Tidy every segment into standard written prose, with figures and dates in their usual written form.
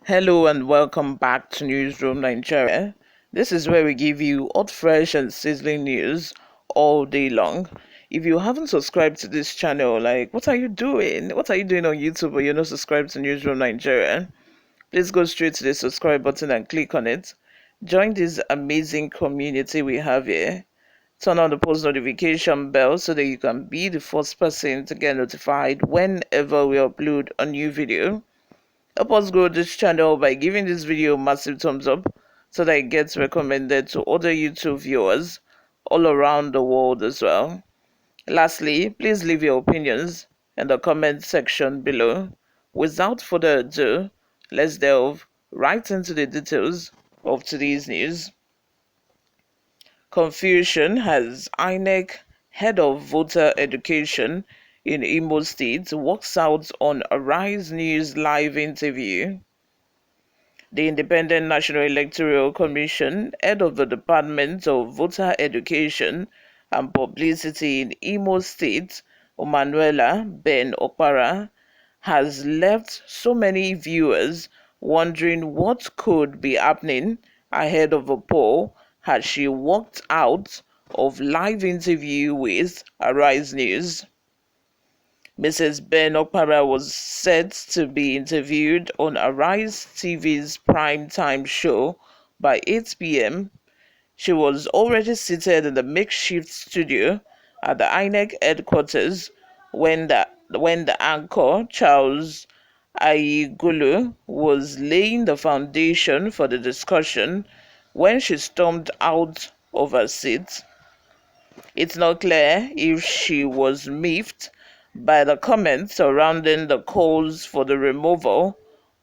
Hello and welcome back to Newsroom Nigeria. This is where we give you hot, fresh, and sizzling news all day long. If you haven't subscribed to this channel, what are you doing? What are you doing on YouTube or you're not subscribed to Newsroom Nigeria? Please go straight to the subscribe button and click on it. Join this amazing community we have here. Turn on the post notification bell so that you can be the first person to get notified whenever we upload a new video. Help us grow this channel by giving this video a massive thumbs up so that it gets recommended to other YouTube viewers all around the world as well. Lastly, please leave your opinions in the comment section below. Without further ado, let's delve right into the details of today's news. Confusion has INEC head of voter education in Imo State walks out on Arise News live interview. The Independent National Electoral Commission, head of the Department of Voter Education and Publicity in Imo State, Omanuela Ben Okpara, has left so many viewers wondering what could be happening ahead of a poll as she walked out of live interview with Arise News. Mrs. Ben Okpara was set to be interviewed on Arise TV's prime time show by 8 p.m. She was already seated in the makeshift studio at the INEC headquarters when the anchor, Charles Ayigulu, was laying the foundation for the discussion when she stormed out of her seat. It's not clear if she was miffed by the comments surrounding the calls for the removal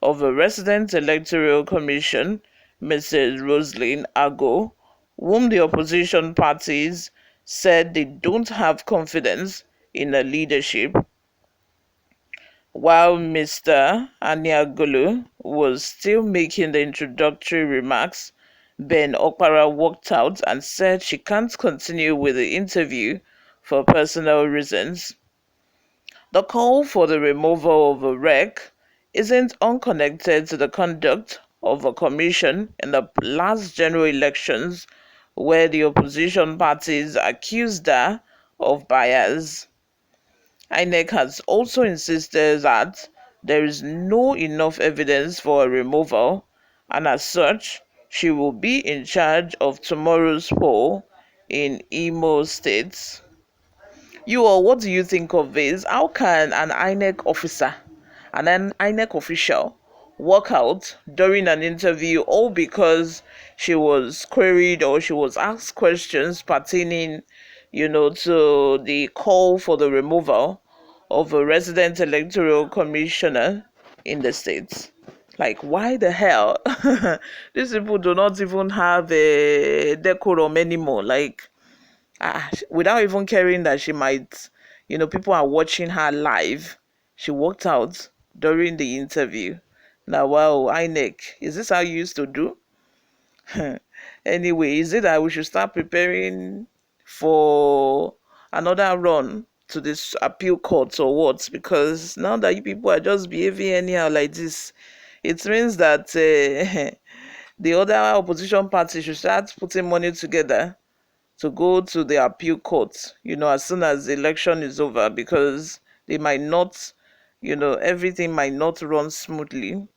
of a resident electoral commission, Mrs. Roslyn Ago, whom the opposition parties said they don't have confidence in her leadership. While Mr. Aniagolu was still making the introductory remarks, Ben Okpara walked out and said she can't continue with the interview for personal reasons. The call for the removal of a rec isn't unconnected to the conduct of a commission in the last general elections where the opposition parties accused her of bias. INEC has also insisted that there is no enough evidence for a removal, and as such, she will be in charge of tomorrow's poll in Imo State. You all, what do you think of this? How can an INEC officer and an INEC official walk out during an interview all because she was queried or she was asked questions pertaining, to the call for the removal of a resident electoral commissioner in the state? Like, why the hell? These people do not even have a decorum anymore. Without even caring that she might, people are watching her live, she walked out during the interview. Now, wow, INEC, is this how you used to do? Anyway, is it that we should start preparing for another run to this appeal court or what? Because now that you people are just behaving anyhow like this, it means that the other opposition party should start putting money together to go to the appeal court, as soon as the election is over, because they might not, everything might not run smoothly.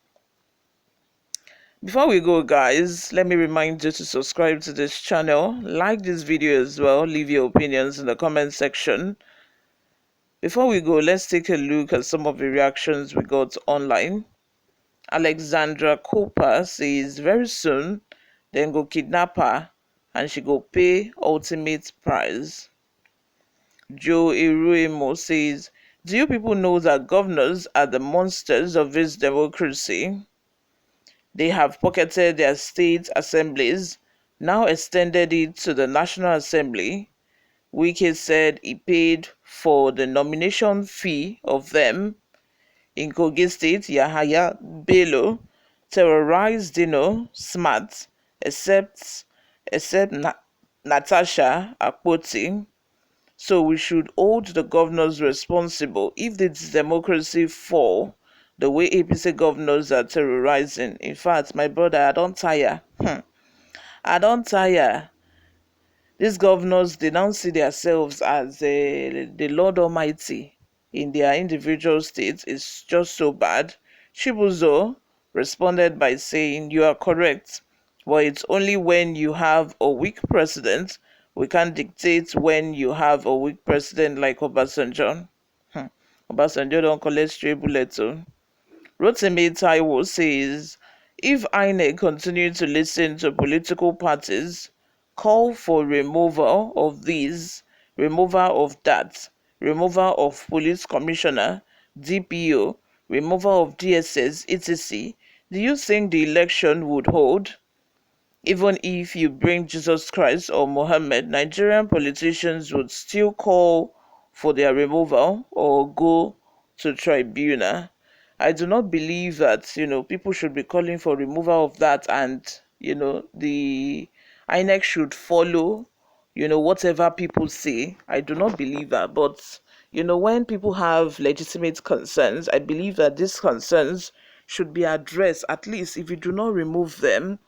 Before we go, guys, let me remind you to subscribe to this channel, like this video as well, leave your opinions in the comment section. Before we go, let's take a look at some of the reactions we got online. Alexandra Cooper says, very soon, then go kidnap her and she go pay ultimate price. Joe Eruemo says, do you people know that governors are the monsters of this democracy? They have pocketed their state assemblies, now extended it to the National Assembly. Wike said he paid for the nomination fee of them. In Kogi State, Yahaya Bello terrorized Dino Smart, except Natasha Akpoti. So we should hold the governors responsible if this democracy fall. the way APC governors are terrorizing. In fact, my brother, I don't tire. I don't tire. These governors, they now see themselves as the Lord Almighty in their individual states. It's just so bad. Chibuzo responded by saying, "You are correct, but it's only when you have a weak president. We can't dictate when you have a weak president like Obasanjo." Obasanjo don't collect stray bullets. Rotimi Taiwo says, if INEC continue to listen to political parties, call for removal of these, removal of that, removal of police commissioner, DPO, removal of DSS, etc., do you think the election would hold? Even if you bring Jesus Christ or Muhammad, Nigerian politicians would still call for their removal or go to tribunal. I do not believe that, people should be calling for removal of that, and, the INEC should follow, whatever people say. I do not believe that. But, when people have legitimate concerns, I believe that these concerns should be addressed. At least if you do not remove them,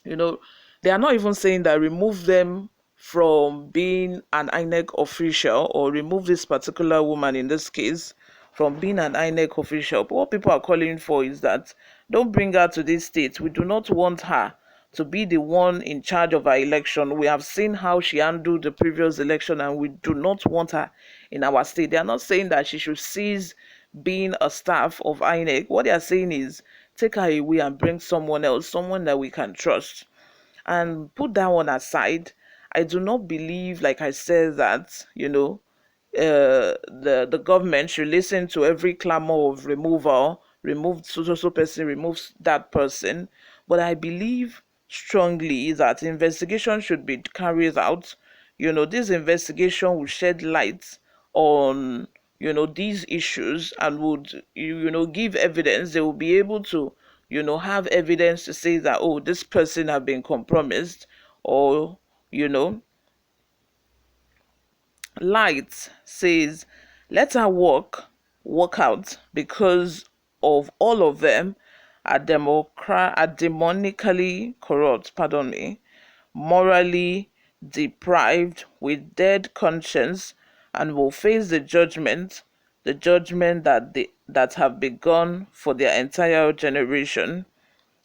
you know, they are not even saying that remove them from being an INEC official, or remove this particular woman in this case from being an INEC official. But what people are calling for is that don't bring her to this state. We do not want her to be the one in charge of our election. We have seen how she handled the previous election, and we do not want her in our state. They are not saying that she should cease being a staff of INEC. What they are saying is take her away and bring someone else, someone that we can trust. And put that one aside, I do not believe, like I said, that, the government should listen to every clamor of removal, remove so person, remove that person. But I believe strongly that investigation should be carried out. This investigation will shed light on, these issues, and would, give evidence. They will be able to, have evidence to say that, oh, this person have been compromised, or, Light says, let her walk out, because of all of them are demonically corrupt, pardon me, morally deprived, with dead conscience, and will face the judgment that have begun for their entire generation.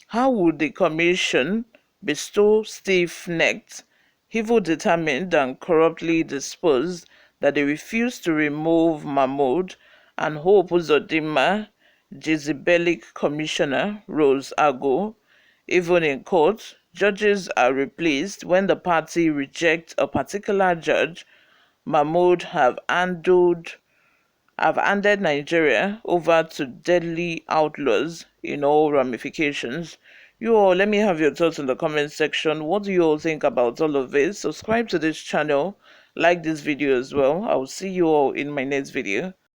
How would the commission be so stiff-necked, evil-determined, and corruptly disposed that they refuse to remove Mahmoud and Hope Uzodinma, Jezebelic Commissioner Rose Ago? Even in court, judges are replaced when the party rejects a particular judge. Mahmoud have handed Nigeria over to deadly outlaws in all ramifications. You all, let me have your thoughts in the comment section. What do you all think about all of this? Subscribe to this channel, like this video as well. I will see you all in my next video.